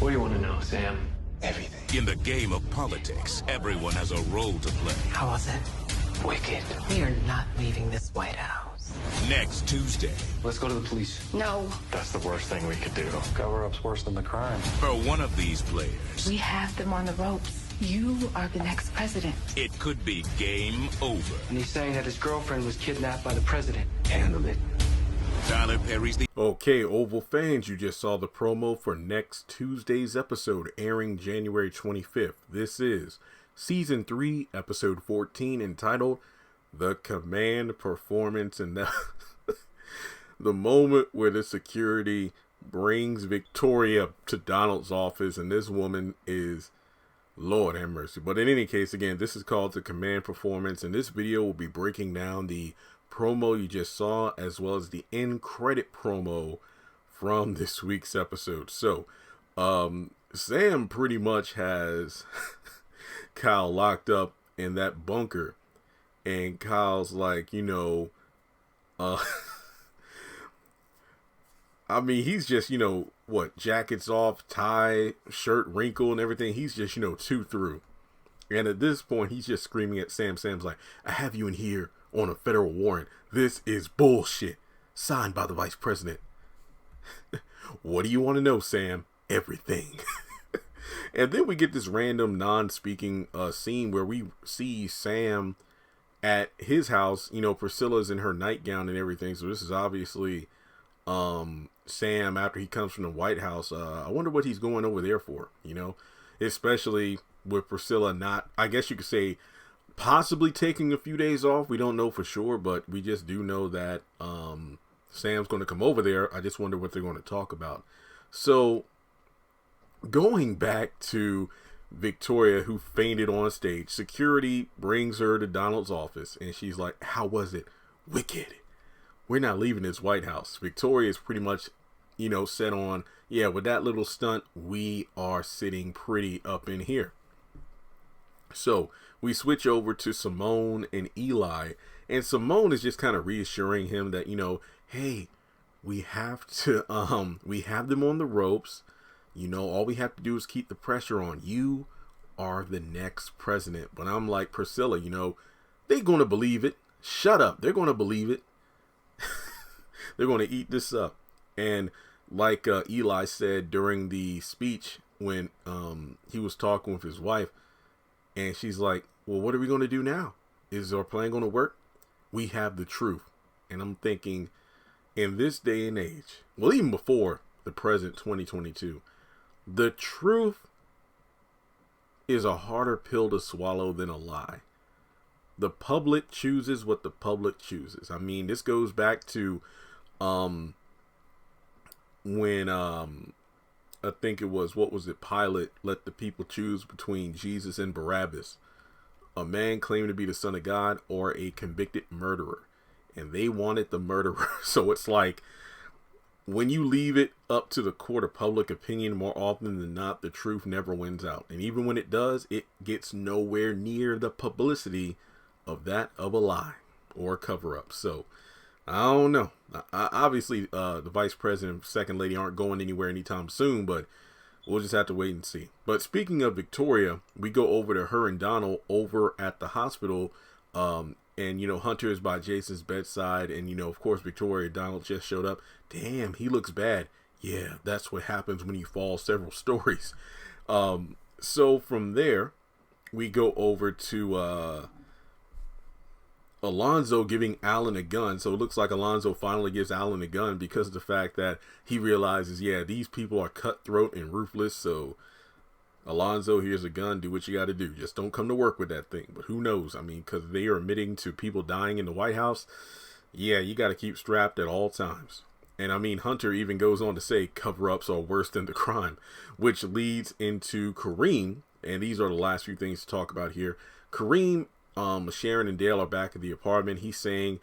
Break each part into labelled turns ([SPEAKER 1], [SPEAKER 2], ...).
[SPEAKER 1] What do you want to know, Sam?
[SPEAKER 2] Everything.
[SPEAKER 3] In the game of politics, everyone has a role to play.
[SPEAKER 4] How was it?
[SPEAKER 1] Wicked.
[SPEAKER 4] We are not leaving this White House.
[SPEAKER 3] Next Tuesday,
[SPEAKER 1] Let's go to the police.
[SPEAKER 4] No.
[SPEAKER 1] That's the worst thing we could do. Cover-up's worse than the crime.
[SPEAKER 3] for one of these players,
[SPEAKER 5] We have them on the ropes. You are the next president.
[SPEAKER 3] it could be game over.
[SPEAKER 1] And he's saying that his girlfriend was kidnapped by the president. Handle it.
[SPEAKER 3] Tyler Perry's The
[SPEAKER 6] Okay, Oval fans, you just saw the promo for next Tuesday's episode, airing January 25th. This is Season 3, Episode 14, entitled The Command Performance. And the moment where the security brings Victoria to Donald's office, and this woman is, Lord have mercy. But in any case, again, this is called The Command Performance, and this video will be breaking down the promo you just saw, as well as the end credit promo from this week's episode. So, Sam pretty much has Kyle locked up in that bunker, and Kyle's like, I mean, he's just, jackets off, tie, shirt wrinkle and everything. He's just, two through. And at this point, he's just screaming at Sam. Sam's like, I have you in here on a federal warrant. This is bullshit. Signed by the vice president. What do you want to know, Sam? Everything. And then we get this random non-speaking scene where we see Sam at his house. Priscilla's in her nightgown and everything. So this is obviously Sam after he comes from the White House. I wonder what he's going over there for, especially with Priscilla not, I guess you could say, possibly taking a few days off. We don't know for sure, but we just do know that Sam's going to come over there. I just wonder what they're going to talk about. So going back to Victoria, who fainted on stage, security brings her to Donald's office, and she's like, how was it? Wicked. We're not leaving this White House. Victoria is pretty much, set on, yeah, with that little stunt, we are sitting pretty up in here. So we switch over to Simone and Eli, and Simone is just kind of reassuring him that, hey, we have them on the ropes. All we have to do is keep the pressure on. You are the next president. But I'm like, Priscilla, they're going to believe it. Shut up. They're going to believe it. They're going to eat this up. And like Eli said during the speech when he was talking with his wife, and she's like, well, what are we going to do now? Is our plan going to work? We have the truth. And I'm thinking, in this day and age, well, even before the present 2022, the truth is a harder pill to swallow than a lie. The public chooses what the public chooses. I mean, this goes back to when I think it was, Pilate let the people choose between Jesus and Barabbas, a man claiming to be the son of God or a convicted murderer. And they wanted the murderer. So it's like, when you leave it up to the court of public opinion, more often than not, the truth never wins out. And even when it does, it gets nowhere near the publicity of a lie or a cover-up. So I don't know. Obviously, the vice president and second lady aren't going anywhere anytime soon, but we'll just have to wait and see. But speaking of Victoria, we go over to her and Donald over at the hospital. And, Hunter is by Jason's bedside. And, of course, Victoria, Donald just showed up. Damn, he looks bad. Yeah, that's what happens when you fall several stories. So from there, we go over to Alonzo giving Alan a gun. So it looks like Alonzo finally gives Alan a gun because of the fact that he realizes, yeah, these people are cutthroat and ruthless. So Alonzo, here's a gun. Do what you got to do. Just don't come to work with that thing. But who knows? I mean, because they are admitting to people dying in the White House. Yeah, you got to keep strapped at all times. And I mean, Hunter even goes on to say cover-ups are worse than the crime, which leads into Kareem. And these are the last few things to talk about here. Kareem, Sharon and Dale are back at the apartment. He's saying,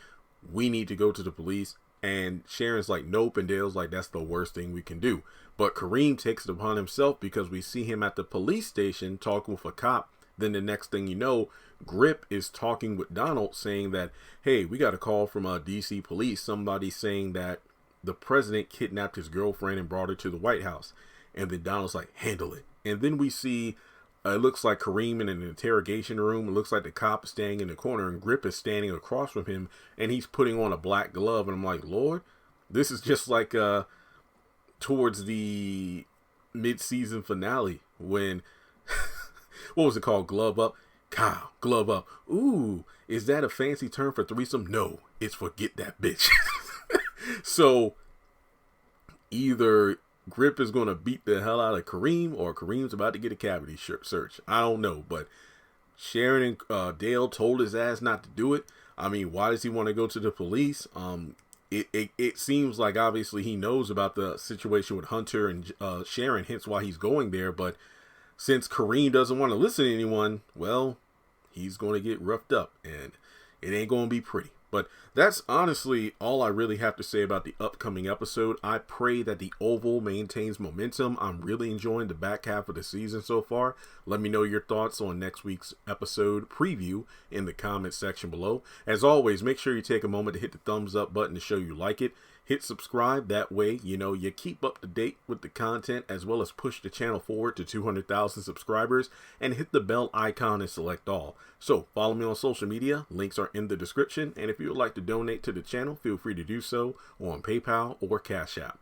[SPEAKER 6] we need to go to the police. And Sharon's like, nope. And Dale's like, that's the worst thing we can do. But Kareem takes it upon himself because we see him at the police station talking with a cop. Then the next thing you know, Grip is talking with Donald saying that, hey, we got a call from DC police. Somebody saying that the president kidnapped his girlfriend and brought her to the White House. And then Donald's like, handle it. And then we see, it looks like Kareem in an interrogation room. It looks like the cop is standing in the corner and Grip is standing across from him and he's putting on a black glove. And I'm like, Lord, this is just like towards the mid-season finale when, what was it called? Glove up. Kyle, glove up. Ooh, is that a fancy term for threesome? No, it's for get that bitch. So either Grip is going to beat the hell out of Kareem or Kareem's about to get a cavity search. I don't know, but Sharon and Dale told his ass not to do it. I mean, why does he want to go to the police? It seems like obviously he knows about the situation with Hunter and Sharon, hence why he's going there. But since Kareem doesn't want to listen to anyone, well, he's going to get roughed up and it ain't going to be pretty. But that's honestly all I really have to say about the upcoming episode. I pray that the Oval maintains momentum. I'm really enjoying the back half of the season so far. Let me know your thoughts on next week's episode preview in the comments section below. As always, make sure you take a moment to hit the thumbs up button to show you like it. Hit subscribe. That way, you keep up to date with the content as well as push the channel forward to 200,000 subscribers, and hit the bell icon and select all. So follow me on social media. Links are in the description. And if you would like to donate to the channel, feel free to do so on PayPal or Cash App.